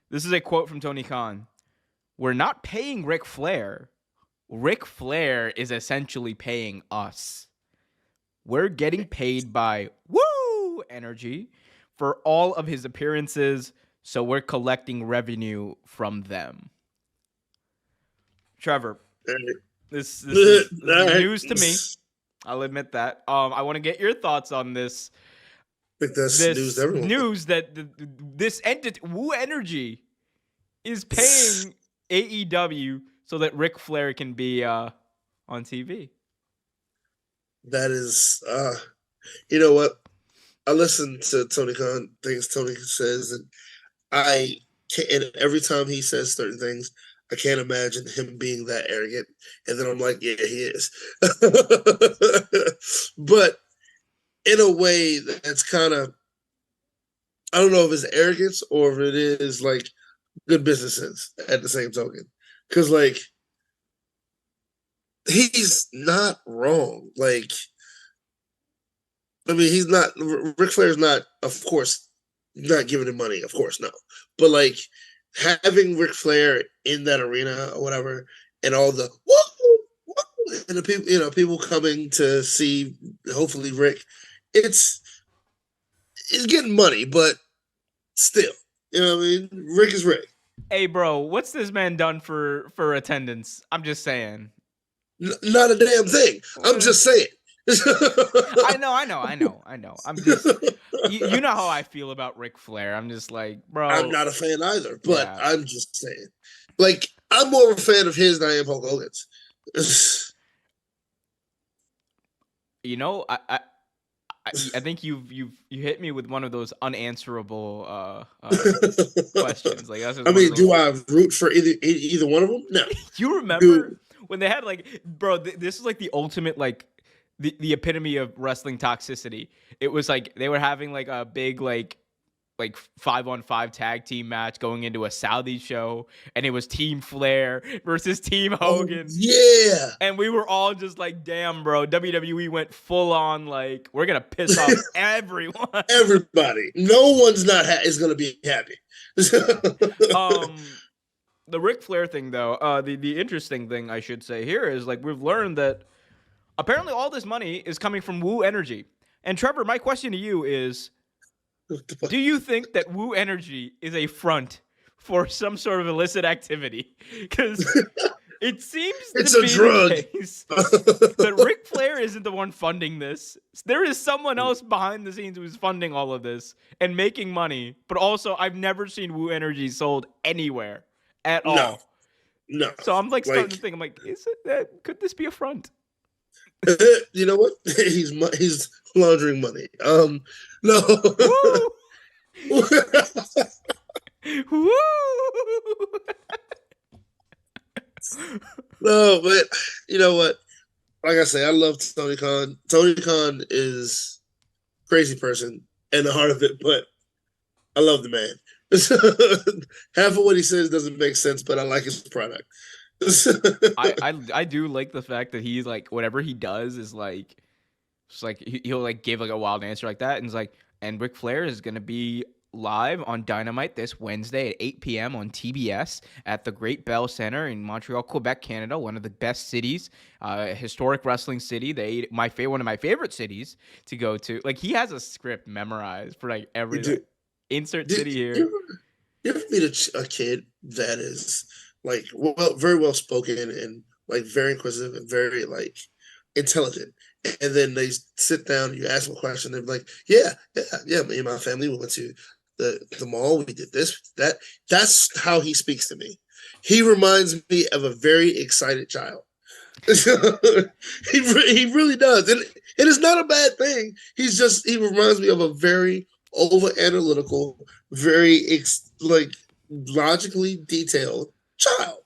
This is a quote from Tony Khan. We're not paying Ric Flair. Ric Flair is essentially paying us. We're getting paid by Woo Energy for all of his appearances, so we're collecting revenue from them. Trevor, this is news to me. I'll admit that. I want to get your thoughts on this. I think that's news to everyone. News that this entity, Woo Energy, is paying AEW so that Ric Flair can be on TV. That is, you know what? I listen to Tony Khan, things Tony says, and I can't, and every time he says certain things, I can't imagine him being that arrogant. And then I'm like, yeah, he is. But in a way that's kind of, I don't know if it's arrogance or if it is like good business sense at the same token. Because, like, he's not wrong. Like, I mean, he's not, Ric Flair's not, of course, not giving him money, of course, no. But, like, having Ric Flair in that arena or whatever, and all the woo, and the people, people coming to see, hopefully, Rick, it's getting money, but still, you know what I mean? Rick is Rick. Hey, bro, what's this man done for attendance? I'm just saying. Not a damn thing. I'm just saying. I know. I'm just, you know how I feel about Ric Flair. I'm just like, bro. I'm not a fan either, but yeah. I'm just saying. Like, I'm more of a fan of his than I am Hulk Hogan's. You know, I think you hit me with one of those unanswerable questions. Like, I mean, do I root for either one of them? No. You remember when they had, like, bro? This is like the ultimate, like, the epitome of wrestling toxicity. It was like they were having like a big like 5-on-5 tag team match going into a Saudi show, and it was Team Flair versus Team Hogan. Oh, yeah. And we were all just like, damn, bro, WWE went full on, like, we're going to piss off everyone. Everybody. No one's is going to be happy. The Ric Flair thing, though, the interesting thing I should say here is, like, we've learned that apparently all this money is coming from Woo Energy. And Trevor, my question to you is, do you think that Woo Energy is a front for some sort of illicit activity? Because it seems it's to a be drug. The case that Ric Flair isn't the one funding this. There is someone else behind the scenes who's funding all of this and making money. But also, I've never seen Woo Energy sold anywhere at all. No. So I'm like starting to think, I'm like, could this be a front? You know what? He's laundering money. No. Woo! Woo! No, but you know what? Like I say, I love Tony Khan. Tony Khan is a crazy person and the heart of it, but I love the man. Half of what he says doesn't make sense, but I like his product. I do like the fact that he's like, whatever he does is like, it's like he'll like give like a wild answer like that, and it's like, and Ric Flair is gonna be live on Dynamite this Wednesday at 8 p.m. on TBS at the Great Bell Center in Montreal, Quebec, Canada, one of the best cities, historic wrestling city. One of my favorite cities to go to. Like, he has a script memorized for like everything. Insert city here. You ever meet a kid that is like very well spoken and like very inquisitive and very like intelligent, and then they sit down and you ask them a question, they're like, yeah, me and my family, we went to the mall, we did this, that. That's how he speaks to me. He reminds me of a very excited child. he really does, and it is not a bad thing. He reminds me of a very over analytical, very like logically detailed child.